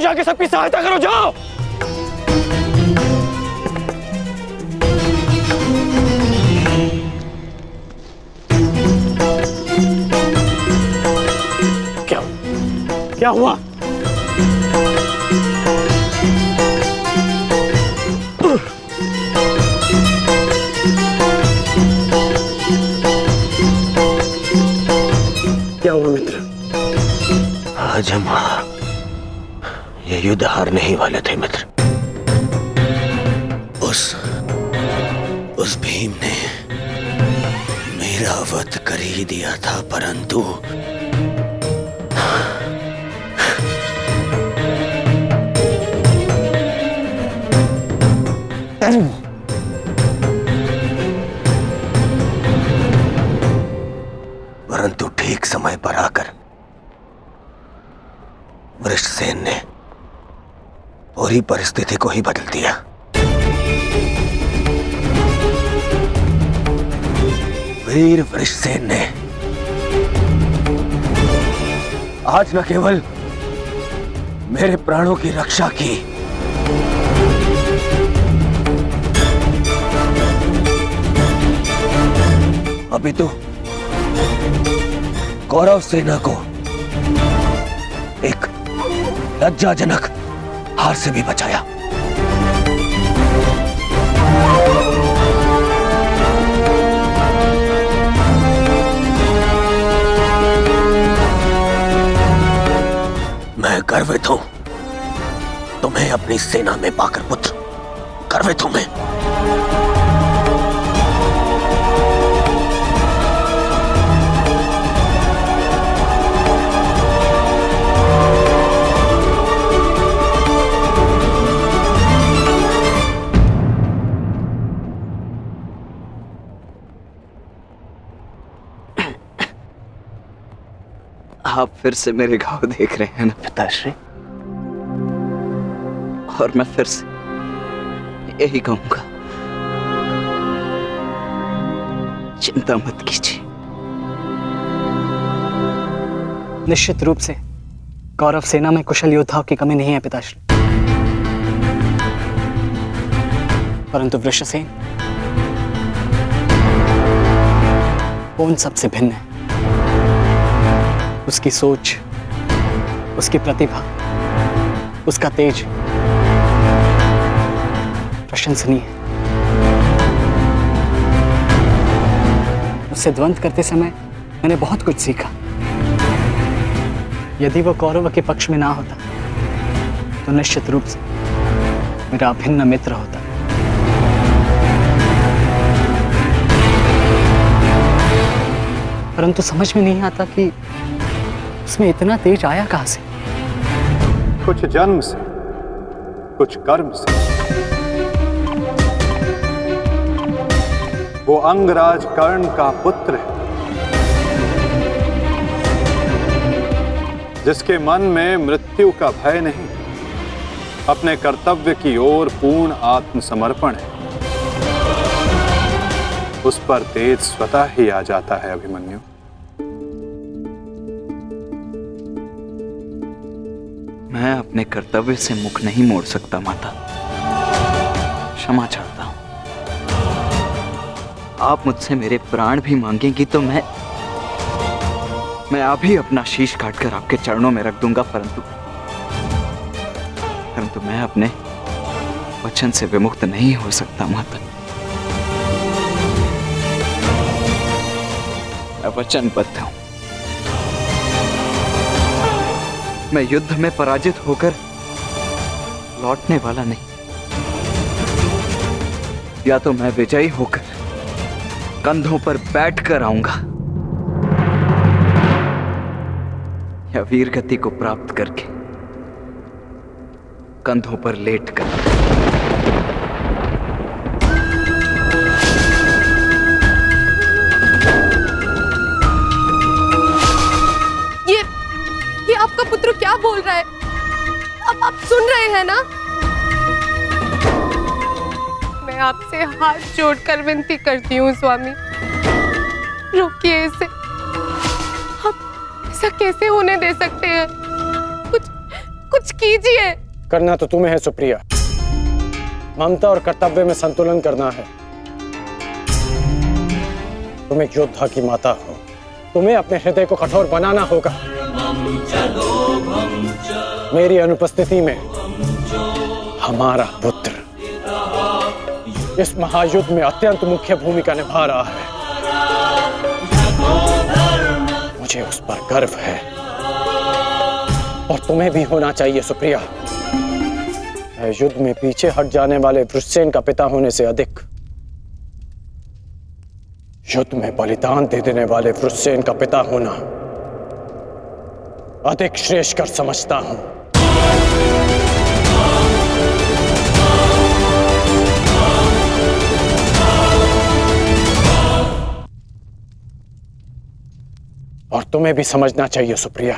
जाके सबकी सहायता करो, जाओ। क्या हुआ? क्या हुआ मित्र? आज हम ये युद्ध हारने ही वाले थे मित्र। उस भीम ने मेरा वध कर ही दिया था, परंतु ठीक समय पर आकर वृषसेन ने पूरी परिस्थिति को ही बदल दिया। वीर वृषसेन ने आज न केवल मेरे प्राणों की रक्षा की, अभी तो कौरव सेना को एक लज्जाजनक हार से भी बचाया। मैं गर्वित हूं तुम्हें अपनी सेना में पाकर पुत्र, गर्वित हूं मैं। आप फिर से मेरे घाव देख रहे हैं ना पिताश्री, और मैं फिर से यही कहूंगा, चिंता मत कीजिए। निश्चित रूप से कौरव सेना में कुशल योद्धाओं की कमी नहीं है पिताश्री, परंतु वृषसेन वो उन सबसे भिन्न है। उसकी सोच, उसकी प्रतिभा, उसका तेज प्रशंसनीय है। उससे द्वंद्व करते समय मैंने बहुत कुछ सीखा। यदि वो कौरव के पक्ष में ना होता तो निश्चित रूप से मेरा अभिन्न मित्र होता। परंतु समझ में नहीं आता कि उसमें इतना तेज आया कहां से। कुछ जन्म से, कुछ कर्म से। वो अंगराज कर्ण का पुत्र है, जिसके मन में मृत्यु का भय नहीं, अपने कर्तव्य की ओर पूर्ण आत्मसमर्पण है। उस पर तेज स्वतः ही आ जाता है अभिमन्यु। मैं अपने कर्तव्य से मुख नहीं मोड़ सकता माता, क्षमा चाहता हूं। आप मुझसे मेरे प्राण भी मांगेंगी तो मैं अभी अपना शीश काटकर आपके चरणों में रख दूंगा, परंतु मैं अपने वचन से विमुक्त नहीं हो सकता माता। मैं वचनबद्ध हूं। मैं युद्ध में पराजित होकर लौटने वाला नहीं, या तो मैं विजयी होकर कंधों पर बैठकर आऊंगा, या वीर गति को प्राप्त करके कंधों पर लेटकर। ये आपका पुत्र क्या बोल रहा है? अब आप सुन रहे हैं ना? मैं आपसे हाथ जोड़कर विनती करती हूँ स्वामी, रोकिए इसे। आप ऐसा कैसे होने दे सकते हैं? कुछ कुछ कीजिए। करना तो तुम्हें है सुप्रिया, ममता और कर्तव्य में संतुलन करना है। तुम एक योद्धा की माता हो, तुम्हें अपने हृदय को कठोर बनाना होगा। मेरी अनुपस्थिति में हमारा पुत्र इस महायुद्ध में अत्यंत मुख्य भूमिका निभा रहा है। मुझे उस पर गर्व है और तुम्हें भी होना चाहिए सुप्रिया। युद्ध में पीछे हट जाने वाले वृषसेन का पिता होने से अधिक युद्ध में बलिदान दे देने वाले वृषसेन का पिता होना अधिक श्रेष्ठकर समझता हूं। और तुम्हें भी समझना चाहिए सुप्रिया,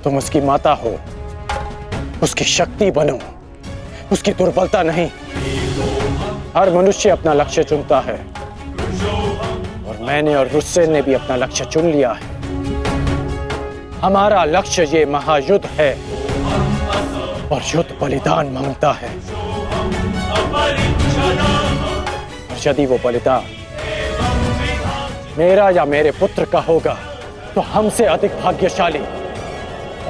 तुम उसकी माता हो, उसकी शक्ति बनो, उसकी दुर्बलता नहीं। हर मनुष्य अपना लक्ष्य चुनता है और मैंने और वृषसेन ने भी अपना लक्ष्य चुन लिया है। हमारा लक्ष्य ये महायुद्ध है और युद्ध बलिदान मांगता है। और यदि वो बलिदान मेरा या मेरे पुत्र का होगा तो हमसे अधिक भाग्यशाली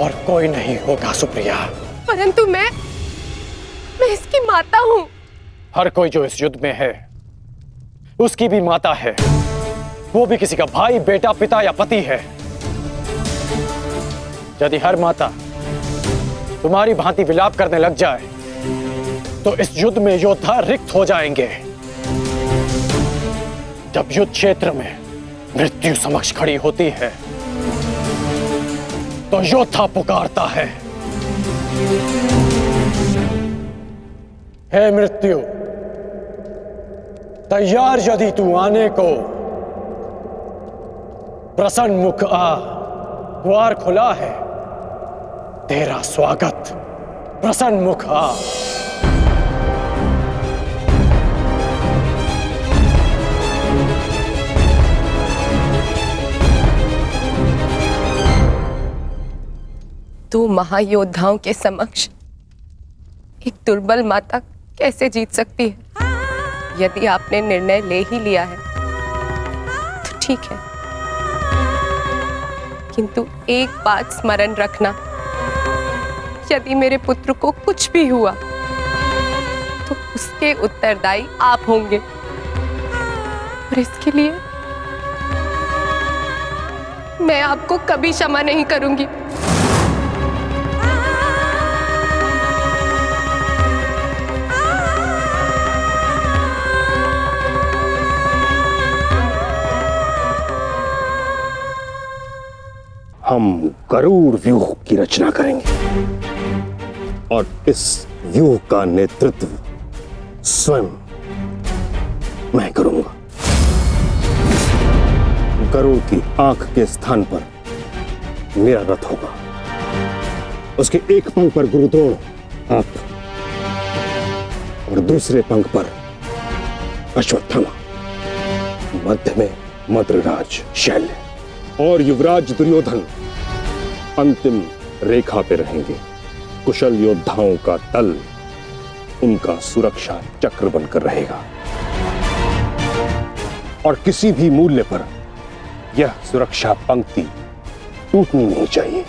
और कोई नहीं होगा सुप्रिया। परंतु मैं इसकी माता हूं। हर कोई जो इस युद्ध में है उसकी भी माता है, वो भी किसी का भाई, बेटा, पिता या पति है। यदि हर माता तुम्हारी भांति विलाप करने लग जाए तो इस युद्ध में योद्धा रिक्त हो जाएंगे। जब युद्ध क्षेत्र में मृत्यु समक्ष खड़ी होती है तो योद्धा पुकारता है, हे मृत्यु, तैयार यदि तू आने को, प्रसन्न मुख आ, द्वार खुला है, तेरा स्वागत, प्रसन्न मुख आ। दो महायोद्धाओं के समक्ष एक दुर्बल माता कैसे जीत सकती है? यदि आपने निर्णय ले ही लिया है तो ठीक है, किंतु एक बात स्मरण रखना, यदि मेरे पुत्र को कुछ भी हुआ तो उसके उत्तरदायी आप होंगे और इसके लिए मैं आपको कभी क्षमा नहीं करूंगी। हम गरुड़ व्यूह की रचना करेंगे और इस व्यूह का नेतृत्व स्वयं मैं करूंगा। गरुड़ की आंख के स्थान पर मेरा रथ होगा। उसके एक पंख पर गुरुद्रोण आप और दूसरे पंख पर अश्वत्थामा, मध्य में मद्रराज शैल्य और युवराज दुर्योधन अंतिम रेखा पे रहेंगे। कुशल योद्धाओं का दल उनका सुरक्षा चक्र बनकर रहेगा और किसी भी मूल्य पर यह सुरक्षा पंक्ति टूटनी नहीं चाहिए।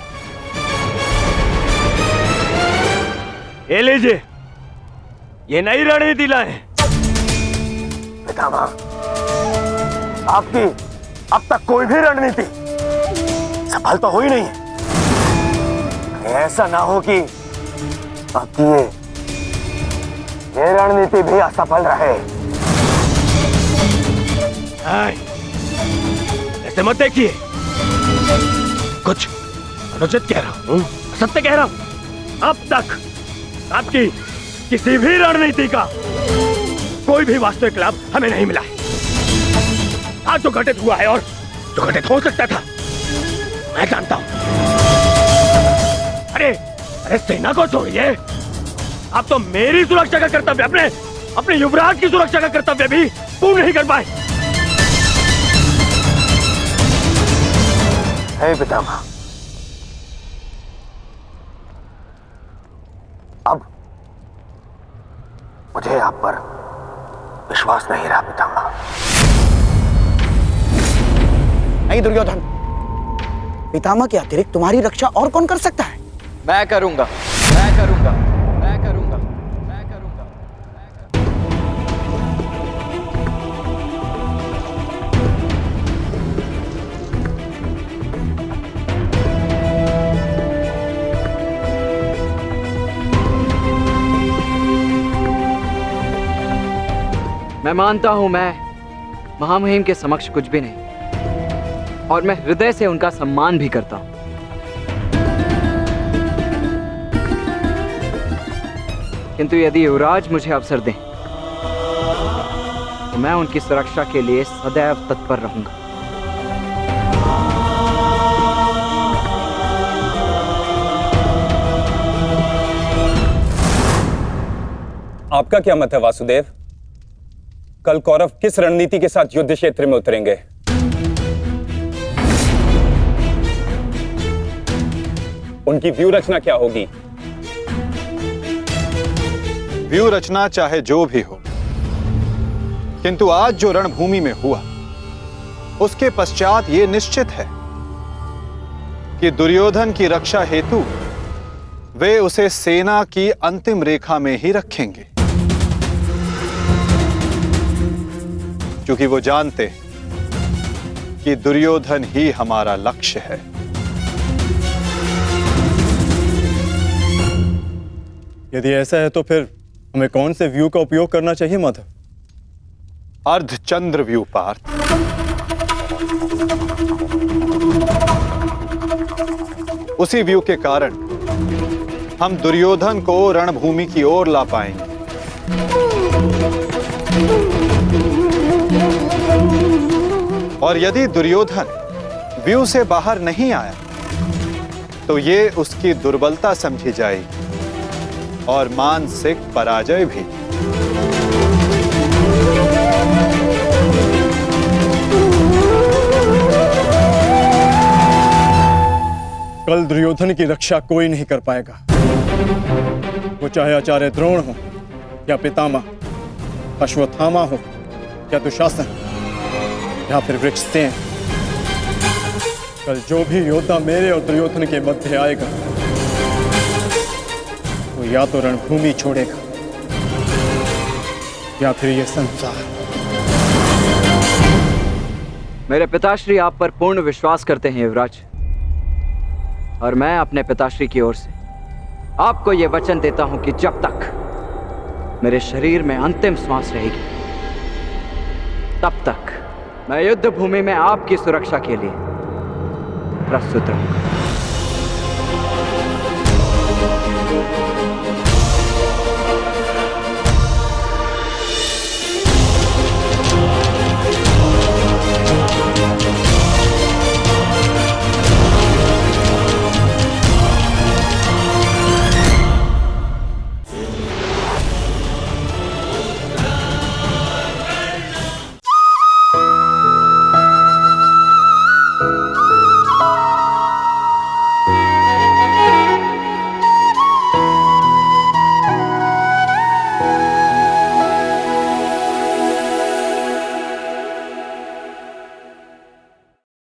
ये लीजिए, ये नई रणनीति लाए। पितामह, आपकी अब तक कोई भी रणनीति सफल तो हुई नहीं है। ऐसा ना हो कि आपकी ये रणनीति भी असफल रहे। ऐसे मत देखिए, कुछ अनुचित कह रहा हूं, सत्य कह रहा हूं। अब तक आपकी किसी भी रणनीति का कोई भी वास्तविक लाभ हमें नहीं मिला है। आज जो घटित हुआ है और जो घटित हो सकता था मैं जानता हूं। अरे सेना को छोड़िए, आप तो मेरी सुरक्षा का कर्तव्य, अपने युवराज की सुरक्षा का कर्तव्य भी पूर्ण नहीं कर पाए। हे पितामह, अब मुझे आप पर विश्वास नहीं रहा पितामह। नहीं दुर्योधन, पितामह के अतिरिक्त तुम्हारी रक्षा और कौन कर सकता है? मैं करूंगा, मैं करूंगा, मैं करूंगा, मैं करूंगा। मैं मानता हूं मैं महामहिम के समक्ष कुछ भी नहीं, और मैं हृदय से उनका सम्मान भी करता हूं। किंतु यदि युवराज मुझे अवसर दें तो मैं उनकी सुरक्षा के लिए सदैव तत्पर रहूंगा। आपका क्या मत है वासुदेव? कल कौरव किस रणनीति के साथ युद्ध क्षेत्र में उतरेंगे? उनकी व्यूह रचना क्या होगी? व्यूह रचना चाहे जो भी हो, किंतु आज जो रणभूमि में हुआ उसके पश्चात यह निश्चित है कि दुर्योधन की रक्षा हेतु वे उसे सेना की अंतिम रेखा में ही रखेंगे, क्योंकि वो जानते कि दुर्योधन ही हमारा लक्ष्य है। यदि ऐसा है तो फिर हमें कौन से व्यू का उपयोग करना चाहिए माधव? अर्धचंद्र व्यू पार्थ। उसी व्यू के कारण हम दुर्योधन को रणभूमि की ओर ला पाएंगे। और यदि दुर्योधन व्यू से बाहर नहीं आया तो ये उसकी दुर्बलता समझी जाएगी और मानसिक पराजय भी। कल दुर्योधन की रक्षा कोई नहीं कर पाएगा, वो चाहे आचार्य द्रोण हो या पितामह, अश्वत्थामा हो या दुशासन या फिर वृक्षसेन। कल जो भी योद्धा मेरे और दुर्योधन के मध्य आएगा वो या तो रणभूमि छोड़ेगा या फिर ये संसार। मेरे पिताश्री आप पर पूर्ण विश्वास करते हैं युवराज, और मैं अपने पिताश्री की ओर से आपको यह वचन देता हूं कि जब तक मेरे शरीर में अंतिम श्वास रहेगी तब तक मैं युद्ध भूमि में आपकी सुरक्षा के लिए प्रस्तुत रहूंगा।